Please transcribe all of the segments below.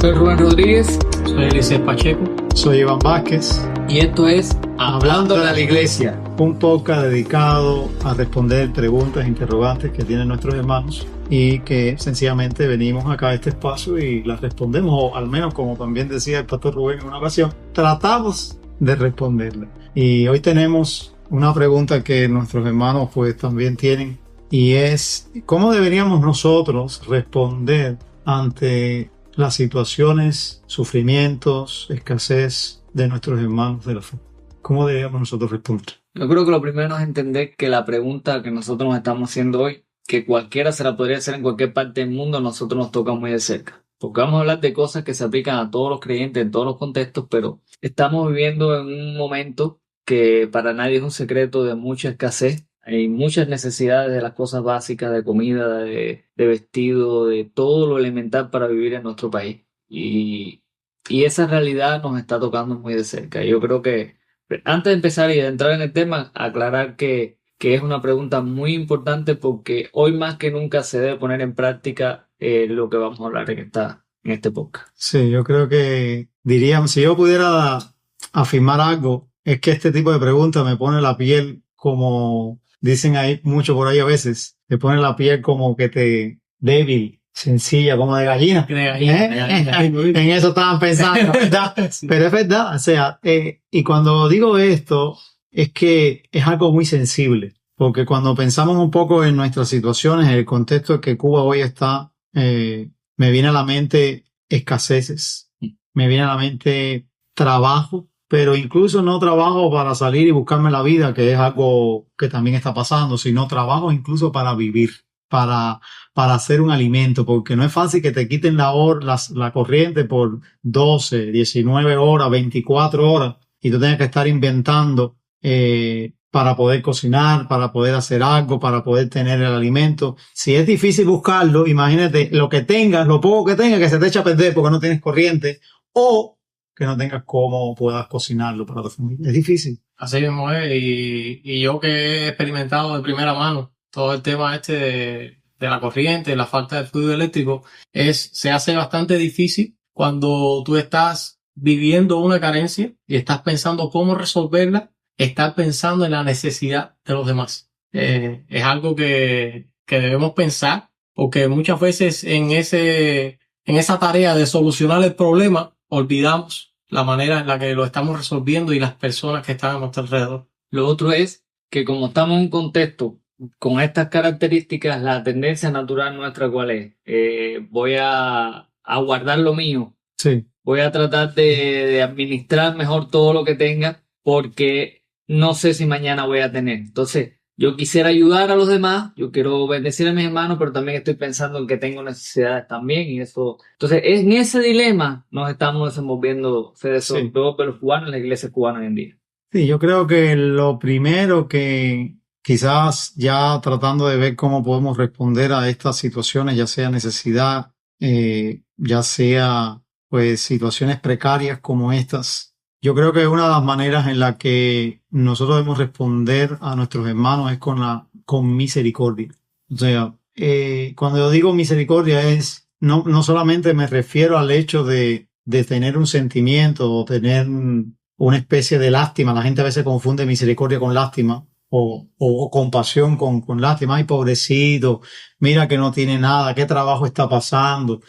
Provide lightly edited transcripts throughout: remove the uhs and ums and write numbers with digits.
Soy Rubén Rodríguez. Soy Eliseo Pacheco. Soy Iván Vázquez. Y esto es Hablando de la Iglesia, un podcast dedicado a responder preguntas e interrogantes que tienen nuestros hermanos y que sencillamente venimos acá a este espacio y las respondemos, o al menos, como también decía el pastor Rubén en una ocasión, tratamos de responderla. Y hoy tenemos una pregunta que nuestros hermanos pues también tienen, y es ¿cómo deberíamos nosotros responder ante las situaciones, sufrimientos, escasez de nuestros hermanos de la fe? ¿Cómo deberíamos nosotros responder? Yo creo que lo primero es entender que la pregunta que nosotros nos estamos haciendo hoy, que cualquiera se la podría hacer en cualquier parte del mundo, a nosotros nos toca muy de cerca. Porque vamos a hablar de cosas que se aplican a todos los creyentes en todos los contextos, pero estamos viviendo en un momento que para nadie es un secreto, de mucha escasez. Hay muchas necesidades de las cosas básicas, de comida, de vestido, de todo lo elemental para vivir en nuestro país. Y esa realidad nos está tocando muy de cerca. Yo creo que antes de empezar y de entrar en el tema, aclarar que es una pregunta muy importante, porque hoy más que nunca se debe poner en práctica lo que vamos a hablar en este podcast. Sí, yo creo que diríamos, si yo pudiera afirmar algo, es que este tipo de preguntas me pone la piel, como dicen ahí mucho por ahí a veces, te pone la piel como que te débil, sencilla, como de gallina. De gallina. En eso estaban pensando, ¿verdad? Sí. Pero es verdad, o sea, y cuando digo esto, es que es algo muy sensible, porque cuando pensamos un poco en nuestras situaciones, en el contexto en que Cuba hoy está, me viene a la mente escaseces, me viene a la mente trabajo, pero incluso no trabajo para salir y buscarme la vida, que es algo que también está pasando, sino trabajo incluso para vivir, para hacer un alimento, porque no es fácil que te quiten la corriente por 12, 19 horas, 24 horas, y tú tengas que estar inventando para poder cocinar, para poder hacer algo, para poder tener el alimento. Si es difícil buscarlo, imagínate lo que tengas, lo poco que tengas, que se te echa a perder porque no tienes corriente, o que no tengas cómo puedas cocinarlo para tu familia. Es difícil. Así mismo es, y yo que he experimentado de primera mano todo el tema de la corriente, la falta de fluido eléctrico, se hace bastante difícil cuando tú estás viviendo una carencia y estás pensando cómo resolverla, estar pensando en la necesidad de los demás. Es algo que debemos pensar, porque muchas veces en esa tarea de solucionar el problema olvidamos la manera en la que lo estamos resolviendo y las personas que están a nuestro alrededor. Lo otro es que, como estamos en un contexto con estas características, la tendencia natural nuestra, ¿cuál es? Voy a guardar lo mío. Sí. Voy a tratar de administrar mejor todo lo que tenga, porque no sé si mañana voy a tener. Entonces, yo quisiera ayudar a los demás, yo quiero bendecir a mis hermanos, pero también estoy pensando en que tengo necesidades también, y eso. Entonces, en ese dilema nos estamos desenvolviendo, se desenvuelve los cubanos en la iglesia cubana hoy en día. Sí, yo creo que lo primero que quizás, ya tratando de ver cómo podemos responder a estas situaciones, ya sea necesidad, ya sea pues situaciones precarias como estas, yo creo que una de las maneras en la que nosotros debemos responder a nuestros hermanos es con misericordia. O sea, cuando yo digo misericordia es, no solamente me refiero al hecho de tener un sentimiento o tener una especie de lástima. La gente a veces confunde misericordia con lástima, o compasión con lástima. Ay, pobrecito, mira que no tiene nada, qué trabajo está pasando.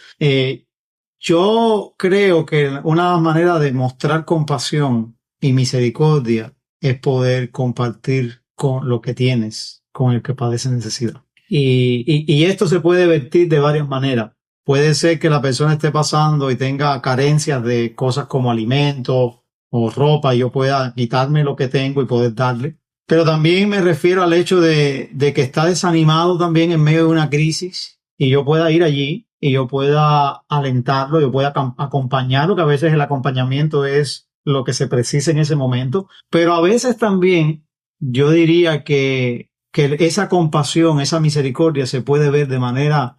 Yo creo que una de las maneras de mostrar compasión y misericordia es poder compartir con lo que tienes, con el que padece necesidad. Y esto se puede vertir de varias maneras. Puede ser que la persona esté pasando y tenga carencias de cosas como alimentos o ropa, y yo pueda quitarme lo que tengo y poder darle. Pero también me refiero al hecho de que está desanimado también en medio de una crisis, y yo pueda ir allí y yo pueda alentarlo, yo pueda acompañarlo, que a veces el acompañamiento es lo que se precisa en ese momento. Pero a veces también yo diría que esa compasión, esa misericordia se puede ver de manera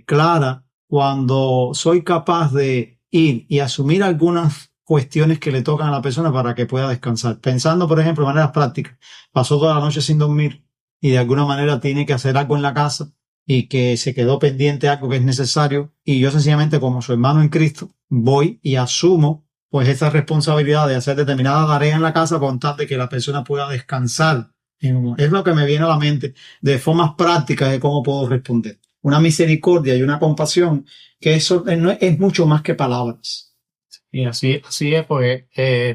clara cuando soy capaz de ir y asumir algunas cuestiones que le tocan a la persona para que pueda descansar. Pensando, por ejemplo, de maneras prácticas. Pasó toda la noche sin dormir y de alguna manera tiene que hacer algo en la casa y que se quedó pendiente algo que es necesario, y yo sencillamente, como su hermano en Cristo, voy y asumo pues esa responsabilidad de hacer determinada tarea en la casa con tal de que la persona pueda descansar. Es lo que me viene a la mente de formas prácticas de cómo puedo responder. Una misericordia y una compasión que eso es mucho más que palabras. Y así es, pues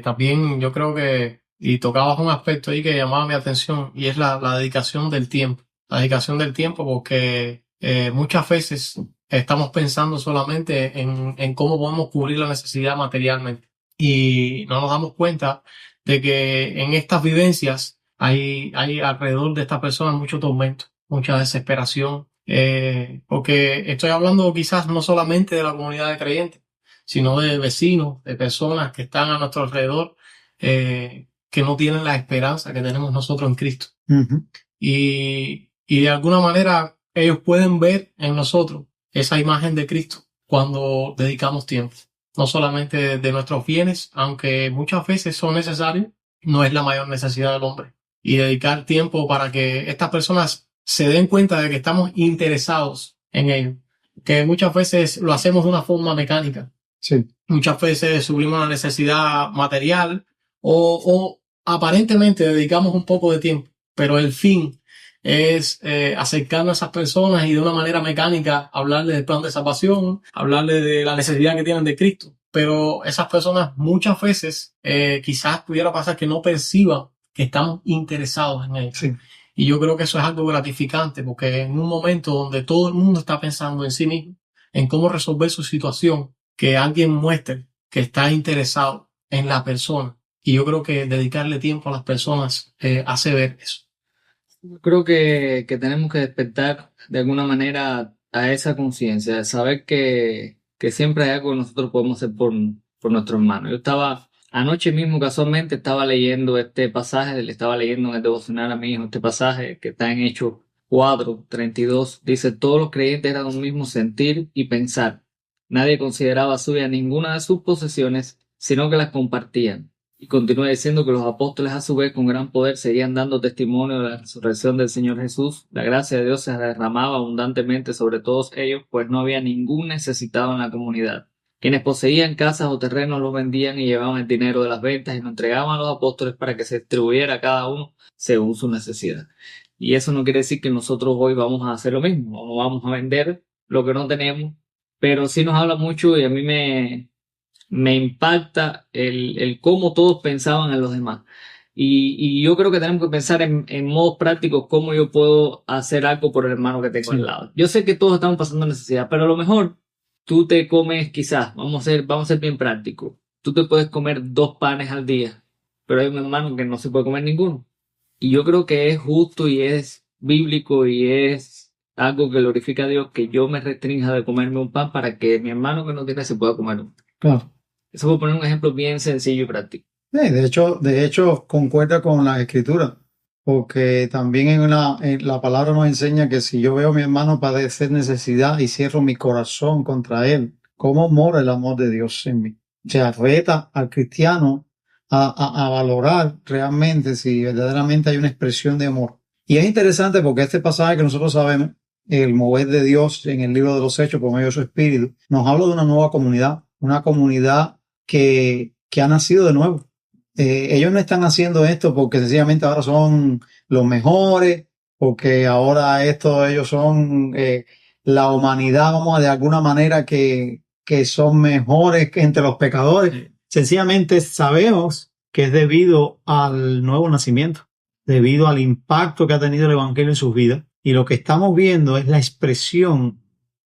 también yo creo que, y tocabas un aspecto ahí que llamaba mi atención, y es la dedicación del tiempo. La dedicación del tiempo, porque muchas veces estamos pensando solamente en cómo podemos cubrir la necesidad materialmente. Y no nos damos cuenta de que en estas vivencias hay alrededor de estas personas mucho tormento, mucha desesperación, porque estoy hablando quizás no solamente de la comunidad de creyentes, sino de vecinos, de personas que están a nuestro alrededor, que no tienen la esperanza que tenemos nosotros en Cristo. Uh-huh. Y de alguna manera ellos pueden ver en nosotros esa imagen de Cristo cuando dedicamos tiempo. No solamente de nuestros bienes, aunque muchas veces son necesarios, no es la mayor necesidad del hombre. Y dedicar tiempo para que estas personas se den cuenta de que estamos interesados en ellos. Que muchas veces lo hacemos de una forma mecánica. Sí. Muchas veces suplimos la necesidad material o aparentemente dedicamos un poco de tiempo, pero el fin es acercarnos a esas personas y de una manera mecánica hablarles del plan de salvación, hablarles de la necesidad que tienen de Cristo. Pero esas personas muchas veces quizás pudiera pasar que no perciban que estamos interesados en ellos. Sí. Y yo creo que eso es algo gratificante, porque en un momento donde todo el mundo está pensando en sí mismo, en cómo resolver su situación, que alguien muestre que está interesado en la persona. Y yo creo que dedicarle tiempo a las personas hace ver eso. Creo que tenemos que despertar de alguna manera a esa conciencia, de saber que siempre hay algo que nosotros podemos hacer por nuestro hermano. Anoche mismo casualmente estaba leyendo este pasaje, le estaba leyendo en el devocional a mi hijo este pasaje que está en Hechos 4:32. Dice, todos los creyentes eran un mismo sentir y pensar. Nadie consideraba suya ninguna de sus posesiones, sino que las compartían. Y continúa diciendo que los apóstoles a su vez con gran poder seguían dando testimonio de la resurrección del Señor Jesús. La gracia de Dios se derramaba abundantemente sobre todos ellos, pues no había ningún necesitado en la comunidad. Quienes poseían casas o terrenos los vendían y llevaban el dinero de las ventas y lo entregaban a los apóstoles para que se distribuyera a cada uno según su necesidad. Y eso no quiere decir que nosotros hoy vamos a hacer lo mismo, no vamos a vender lo que no tenemos, pero sí nos habla mucho y a mí me impacta el cómo todos pensaban en los demás. Y yo creo que tenemos que pensar en modos prácticos, cómo yo puedo hacer algo por el hermano que tengo al lado. Yo sé que todos estamos pasando necesidad, pero a lo mejor tú te comes quizás, vamos a ser bien prácticos, tú te puedes comer 2 panes al día, pero hay un hermano que no se puede comer ninguno. Y yo creo que es justo y es bíblico y es algo que glorifica a Dios que yo me restrinja de comerme un pan para que mi hermano que no tiene se pueda comer uno. Claro. Eso voy a poner un ejemplo bien sencillo y práctico. De hecho, concuerda con la escritura, porque también en la palabra nos enseña que si yo veo a mi hermano padecer necesidad y cierro mi corazón contra él, ¿cómo mora el amor de Dios en mí? O sea, reta al cristiano a valorar realmente si verdaderamente hay una expresión de amor. Y es interesante porque este pasaje que nosotros sabemos, el mover de Dios en el libro de los Hechos por medio de su Espíritu, nos habla de una comunidad que ha nacido de nuevo. Ellos no están haciendo esto porque sencillamente ahora son los mejores, porque ahora ellos son la humanidad, vamos a de alguna manera que son mejores que entre los pecadores. Sencillamente sabemos que es debido al nuevo nacimiento, debido al impacto que ha tenido el Evangelio en sus vidas. Y lo que estamos viendo es la expresión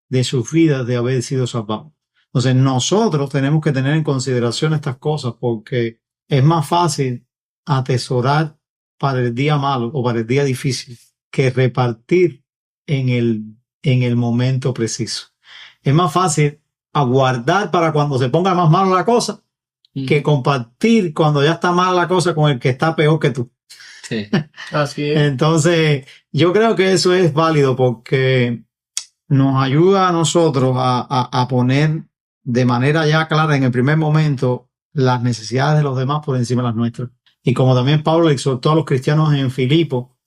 de sus vidas de haber sido salvados. Entonces nosotros tenemos que tener en consideración estas cosas porque es más fácil atesorar para el día malo o para el día difícil que repartir en el momento preciso. Es más fácil aguardar para cuando se ponga más mala la cosa que compartir cuando ya está mala la cosa con el que está peor que tú. Sí. Así es. Entonces, yo creo que eso es válido porque nos ayuda a nosotros a poner de manera ya clara en el primer momento las necesidades de los demás por encima de las nuestras. Y como también Pablo exhortó a los cristianos en Filipo,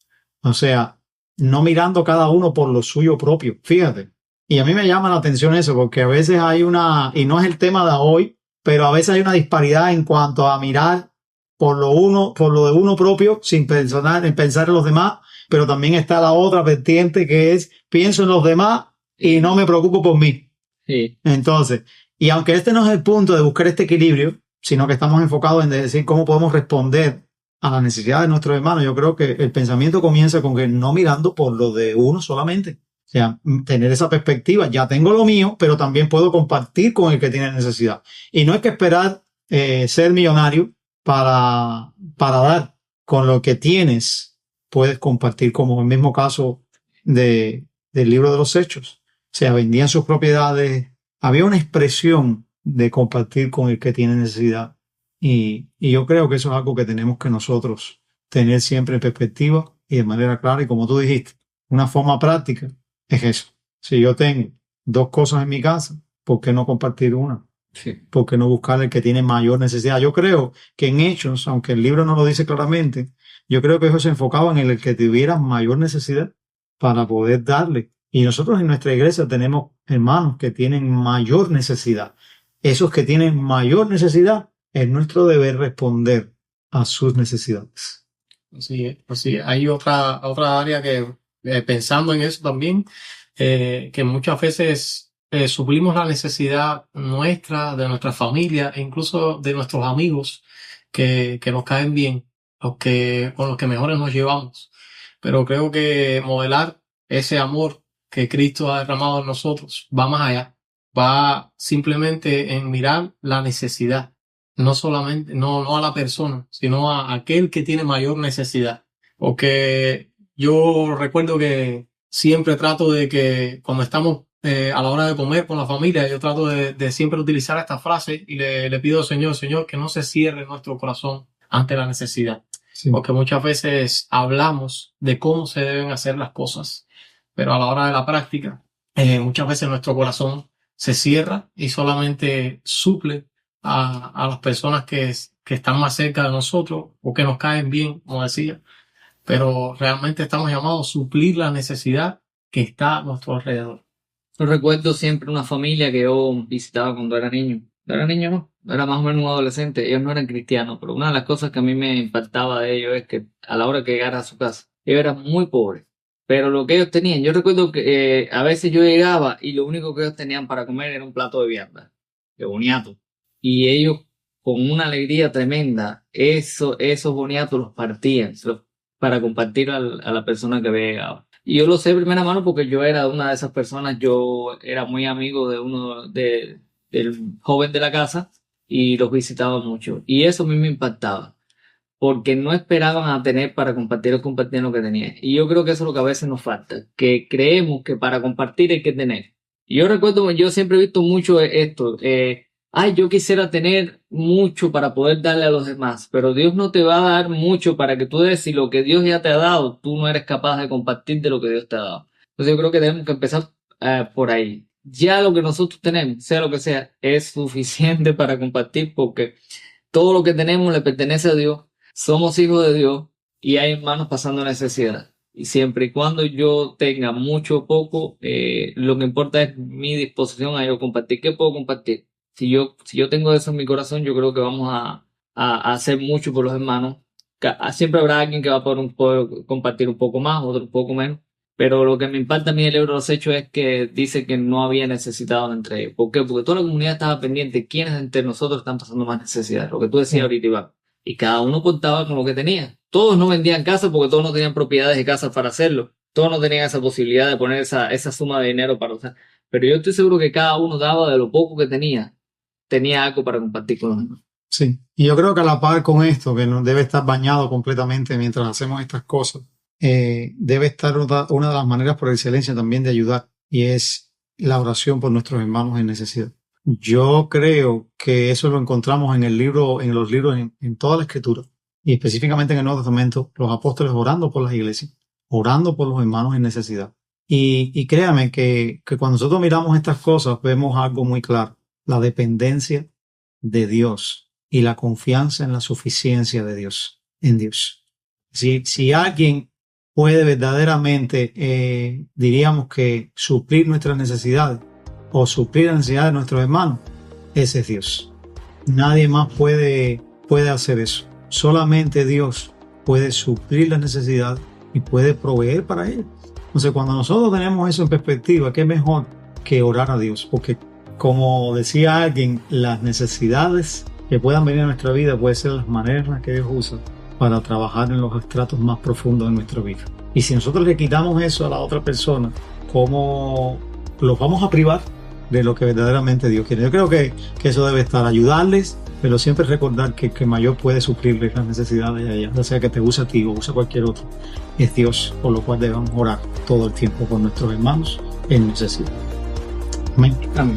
o sea, no mirando cada uno por lo suyo propio. Fíjate, Y a mí me llama la atención eso, porque a veces hay y no es el tema de hoy, pero a veces hay una disparidad en cuanto a mirar por lo de uno propio, sin pensar en los demás, pero también está la otra vertiente que es pienso en los demás y no me preocupo por mí. Sí. Entonces, y aunque este no es el punto de buscar este equilibrio, sino que estamos enfocados en decir cómo podemos responder a las necesidades de nuestros hermanos, yo creo que el pensamiento comienza con que no mirando por lo de uno solamente. O sea, tener esa perspectiva, ya tengo lo mío, pero también puedo compartir con el que tiene necesidad. Y no hay que esperar ser millonario para dar. Con lo que tienes, puedes compartir, como el mismo caso del libro de los Hechos. O sea, vendían sus propiedades. Había una expresión de compartir con el que tiene necesidad. Y yo creo que eso es algo que tenemos que nosotros tener siempre en perspectiva y de manera clara. Y como tú dijiste, una forma práctica es eso. Si yo tengo 2 cosas en mi casa, ¿por qué no compartir una? Sí. ¿Por qué no buscar el que tiene mayor necesidad? Yo creo que en Hechos, aunque el libro no lo dice claramente, yo creo que ellos se enfocaban en el que tuviera mayor necesidad para poder darle. Y nosotros en nuestra iglesia tenemos hermanos que tienen mayor necesidad. Esos que tienen mayor necesidad, es nuestro deber responder a sus necesidades. Sí, pues sí, hay otra área que, pensando en eso también, que muchas veces suplimos la necesidad nuestra, de nuestra familia e incluso de nuestros amigos que nos caen bien, con los que mejores nos llevamos. Pero creo que modelar ese amor que Cristo ha derramado en nosotros va más allá, va simplemente en mirar la necesidad. No solamente, no a la persona, sino a aquel que tiene mayor necesidad. Porque yo recuerdo que siempre trato de que cuando estamos a la hora de comer con la familia, yo trato de siempre utilizar esta frase y le pido al Señor, que no se cierre nuestro corazón ante la necesidad. Sí. Porque muchas veces hablamos de cómo se deben hacer las cosas, pero a la hora de la práctica, muchas veces nuestro corazón se cierra y solamente suple a las personas que están más cerca de nosotros o que nos caen bien, como decía, pero realmente estamos llamados a suplir la necesidad que está a nuestro alrededor. Yo recuerdo siempre una familia que yo visitaba cuando era niño. No era niño, no, era más o menos un adolescente. Ellos no eran cristianos, pero una de las cosas que a mí me impactaba de ellos es que a la hora que llegara a su casa, ellos eran muy pobres. Pero lo que ellos tenían, yo recuerdo que a veces yo llegaba y lo único que ellos tenían para comer era un plato de vianda, de boniato. Y ellos, con una alegría tremenda, esos boniatos los partían para compartir a la persona que había llegado. Y yo lo sé de primera mano porque yo era una de esas personas, yo era muy amigo de del joven de la casa y los visitaba mucho. Y eso a mí me impactaba, porque no esperaban a tener para compartir o compartir lo que tenían. Y yo creo que eso es lo que a veces nos falta, que creemos que para compartir hay que tener. Y yo recuerdo, yo siempre he visto mucho esto, yo quisiera tener mucho para poder darle a los demás, pero Dios no te va a dar mucho para que tú des, si lo que Dios ya te ha dado, tú no eres capaz de compartir de lo que Dios te ha dado. Entonces yo creo que tenemos que empezar por ahí. Ya lo que nosotros tenemos, sea lo que sea, es suficiente para compartir porque todo lo que tenemos le pertenece a Dios, somos hijos de Dios y hay hermanos pasando necesidad. Y siempre y cuando yo tenga mucho o poco, lo que importa es mi disposición a yo compartir. ¿Qué puedo compartir? Si yo tengo eso en mi corazón, yo creo que vamos a hacer mucho por los hermanos. Siempre habrá alguien que va a poder compartir un poco más, otro un poco menos. Pero lo que me impacta a mí del libro de los Hechos es que dice que no había necesitado entre ellos. ¿Por qué? Porque toda la comunidad estaba pendiente. ¿Quiénes entre nosotros están pasando más necesidad? Lo que tú decías ahorita, Iván. Y cada uno contaba con lo que tenía. Todos no vendían casas porque todos no tenían propiedades de casas para hacerlo. Todos no tenían esa posibilidad de poner esa suma de dinero para usar. Pero yo estoy seguro que cada uno daba de lo poco que tenía algo para compartir con los demás. Sí, y yo creo que a la par con esto, que no debe estar bañado completamente mientras hacemos estas cosas, debe estar una de las maneras por excelencia también de ayudar, y es la oración por nuestros hermanos en necesidad. Yo creo que eso lo encontramos en los libros, en toda la Escritura, y específicamente en el Nuevo Testamento, los apóstoles orando por las iglesias, orando por los hermanos en necesidad. Y créame que cuando nosotros miramos estas cosas, vemos algo muy claro: la dependencia de Dios y la confianza en la suficiencia de Dios, en Dios. Si alguien puede verdaderamente, diríamos que suplir nuestras necesidades o suplir las necesidades de nuestros hermanos, ese es Dios. Nadie más puede hacer eso. Solamente Dios puede suplir las necesidades y puede proveer para ellos. Entonces, cuando nosotros tenemos eso en perspectiva, ¿qué mejor que orar a Dios? Porque, como decía alguien, las necesidades que puedan venir a nuestra vida pueden ser las maneras en las que Dios usa para trabajar en los estratos más profundos de nuestra vida. Y si nosotros le quitamos eso a la otra persona, ¿cómo los vamos a privar de lo que verdaderamente Dios quiere? Yo creo que eso debe estar, ayudarles, pero siempre recordar que el que mayor puede suplirles las necesidades de ella, ya sea que te use a ti o use a cualquier otro, es Dios, por lo cual debemos orar todo el tiempo por nuestros hermanos en necesidad. Amén. Amén.